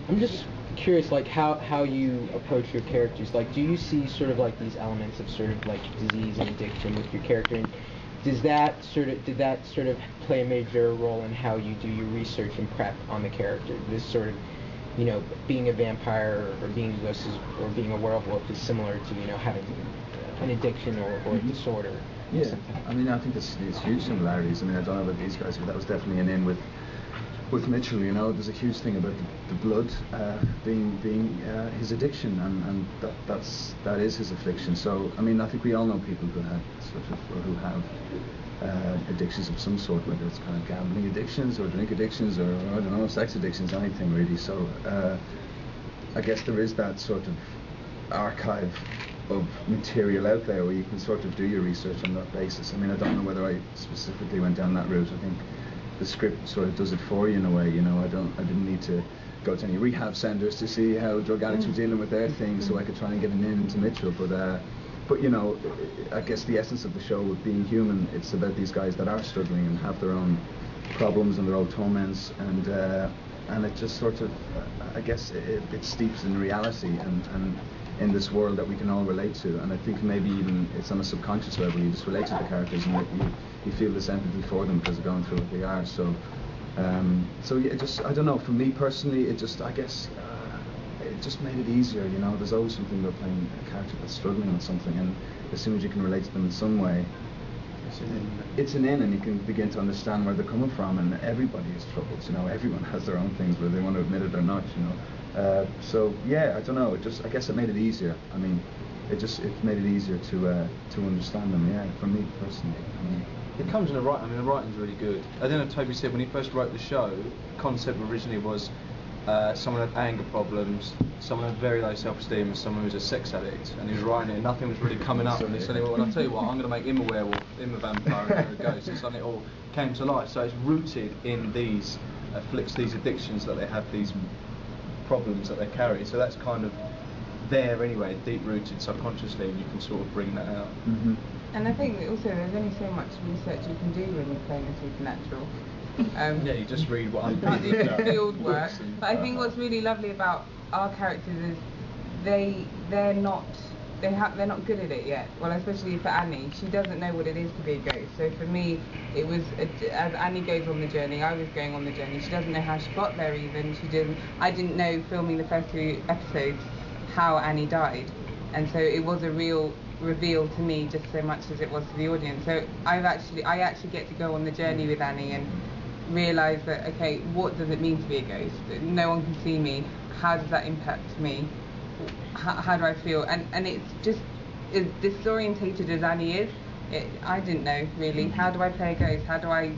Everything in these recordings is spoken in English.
I'm just curious, like how you approach your characters. Like, do you see sort of like these elements of sort of like disease and addiction with your character? And did that sort of play a major role in how you do your research and prep on the character? This sort of, being a vampire or being a ghost or being a werewolf is similar to having an addiction or a disorder. Yeah, I mean, I think there's huge similarities. I mean, I don't know about these guys, but that was definitely an in with Mitchell. There's a huge thing about the blood being his addiction, and that is his affliction. So, I mean, I think we all know people who have addictions of some sort, whether it's kind of gambling addictions or drink addictions or I don't know, sex addictions, anything really. So, I guess there is that sort of archive of material out there where you can sort of do your research on that basis. I mean, I don't know whether I specifically went down that route. I think the script sort of does it for you in a way. I didn't need to go to any rehab centres to see how drug addicts were dealing with their things, so I could try and get an in into Mitchell. But I guess the essence of the show, with being human, it's about these guys that are struggling and have their own problems and their own torments, and it just sort of, I guess, it steeps in reality and in this world that we can all relate to. And I think maybe even it's on a subconscious level, you just relate to the characters and you feel this empathy for them because they're going through what they are. So yeah, I don't know, for me personally, it just made it easier. There's always something about playing a character that's struggling with something, and as soon as you can relate to them in some way, it's an in, and you can begin to understand where they're coming from. And everybody has troubles, everyone has their own things, whether they want to admit it or not. So yeah, I don't know. I guess it made it easier. I mean, it made it easier to understand them. Yeah, for me personally. It comes in the writing. I mean, the writing's really good. I don't know. Tovey said when he first wrote the show, the concept originally was someone had anger problems, someone had very low self-esteem, and someone who was a sex addict. And he was writing it, and nothing was really coming up. And he said, "Well, I'll tell you what, I'm going to make him a werewolf, him a vampire, and a ghost." And suddenly it all came to life. So it's rooted in these these addictions that they have, these problems that they carry. So that's kind of there anyway, deep-rooted subconsciously, and you can sort of bring that out. Mm-hmm. And I think also there's only so much research you can do when you're playing a supernatural. Yeah, you just read what I'm doing. You can't do field work. But I think what's really lovely about our characters is they're not good at it yet. Well, especially for Annie, she doesn't know what it is to be a ghost. So for me, it was as Annie goes on the journey, I was going on the journey. She doesn't know how she got there even. I didn't know filming the first 3 episodes how Annie died, and so it was a real reveal to me just so much as it was to the audience. So I actually get to go on the journey with Annie and realise that, okay, what does it mean to be a ghost? No one can see me. How does that impact me? How do I feel? And it's just as disorientated as Annie is. I didn't know really. How do I play a ghost? How do I?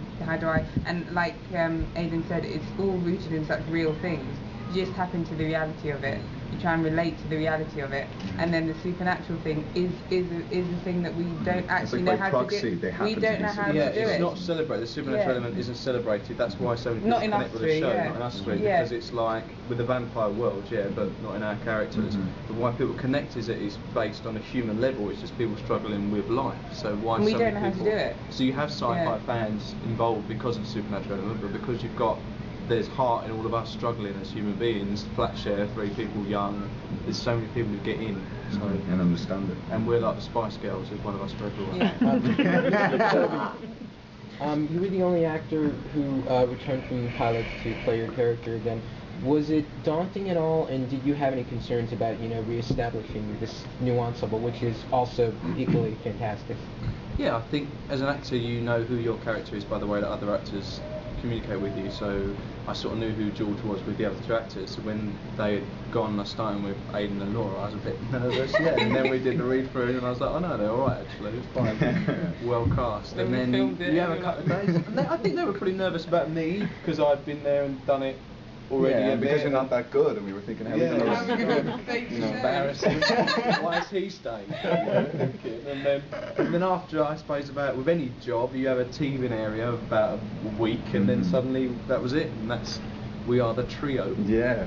And like Aidan said, it's all rooted in such real things. You just tap into the reality of it. You try and relate to the reality of it, and then the supernatural thing is the thing that we don't actually know how to do. We don't know how to do it. It's not celebrated. The supernatural element isn't celebrated. That's why so many people connect with the show, not in us three, because it's like with the vampire world, but not in our characters. But why people connect is it's based on a human level. It's just people struggling with life. So why we so don't many know people? How to do it. So you have sci-fi fans involved because of the supernatural element, but because there's heart in all of us struggling as human beings. Flatshare, 3 people young. There's so many people who get in, and understand it. And we're like the Spice Girls. There's one of us for everyone. You were the only actor who returned from the pilot to play your character again. Was it daunting at all, and did you have any concerns about re-establishing this new ensemble, which is also equally fantastic? Yeah, I think as an actor you know who your character is by the way that other actors communicate with you, so I sort of knew who George was with the other 2 actors. So when they had gone, I started with Aidan and Lenora, I was a bit nervous, and then we did the read through, and I was like, oh no, they're alright actually, it's fine, well cast. And then you have a couple of days, and I think they were pretty nervous about me, because I'd been there and done it already. Yeah, because you're not that good, and we were thinking, how are we going to embarrassing. Why is he staying? And then after, I suppose, with any job, you have a teething area of about a week, and then suddenly that was it, and we are the trio. Yeah.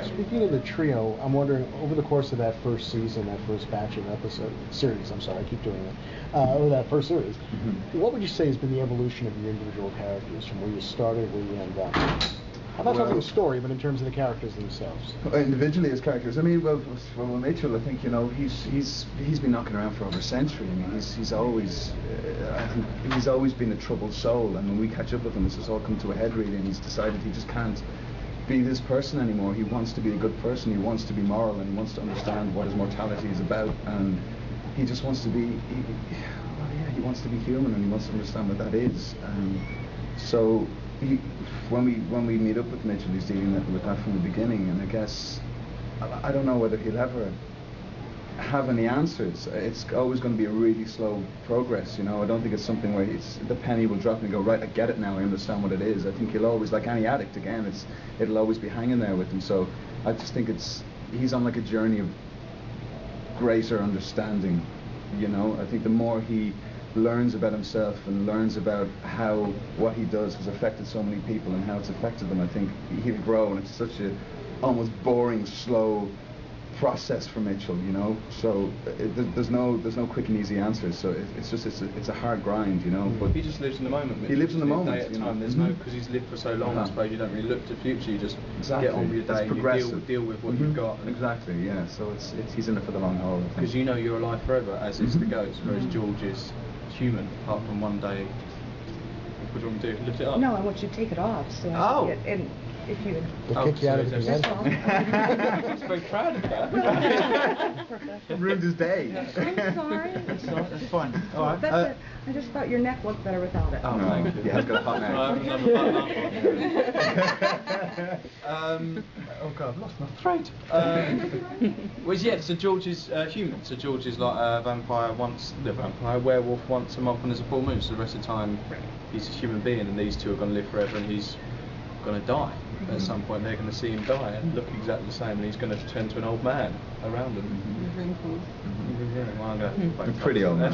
Speaking of the trio, I'm wondering, over the course of that first season, that first batch of series, I'm sorry, I keep doing it, over that first series, what would you say has been the evolution of your individual characters from where you started, where you ended up? I'm not talking the story, but in terms of the characters themselves. Individually as characters, I mean, well, Mitchell, I think, you know, he's been knocking around for over a century. I mean, he's always been a troubled soul, and when we catch up with him, it's just all come to a head really, and he's decided he just can't be this person anymore. He wants to be a good person, he wants to be moral, and he wants to understand what his mortality is about, and he just wants to be, he wants to be human, and he wants to understand what that is. So when we meet up with Mitchell, he's dealing with that from the beginning, and I guess I don't know whether he'll ever have any answers. It's always going to be a really slow progress, you know. I don't think it's something where the penny will drop and you go, right, I get it now, I understand what it is. I think he'll always, like any addict again, it'll always be hanging there with him. So I just think he's on like a journey of greater understanding, you know. I think the more he learns about himself and learns about how what he does has affected so many people and how it's affected them, I think he'll grow, and it's such a almost boring, slow process for Mitchell, you know. So there's no quick and easy answers. So it's a hard grind, you know. But he just lives in the moment. Mitchell. He lives in the moment. Day at a time. There's no, because he's lived for so long. I suppose you don't really look to the future. You just get on with your day. And you deal with what you've got. Exactly. Yeah. So he's in it for the long haul. Because you know you're alive forever, as is the ghost, whereas George is human, apart from one day. What do you want me to do? Lift it up? No, I want you to take it off. So if you They'll kick you out of the event. I'm very proud of that. Ruined his day. I'm sorry. That's fine. All right. That's it. I just thought your neck looked better without it. Oh, thank you. Yeah, it's got a hot neck. Oh God, I've lost my throat. So George is human. So George is like a werewolf once a month when there's a full moon. So the rest of the time he's a human being, and these two are going to live forever, and he's going to die. At some point they're going to see him die and look exactly the same, and he's going to turn to an old man around him. Wrinkles. Yeah, well, I'm going to a pretty old man.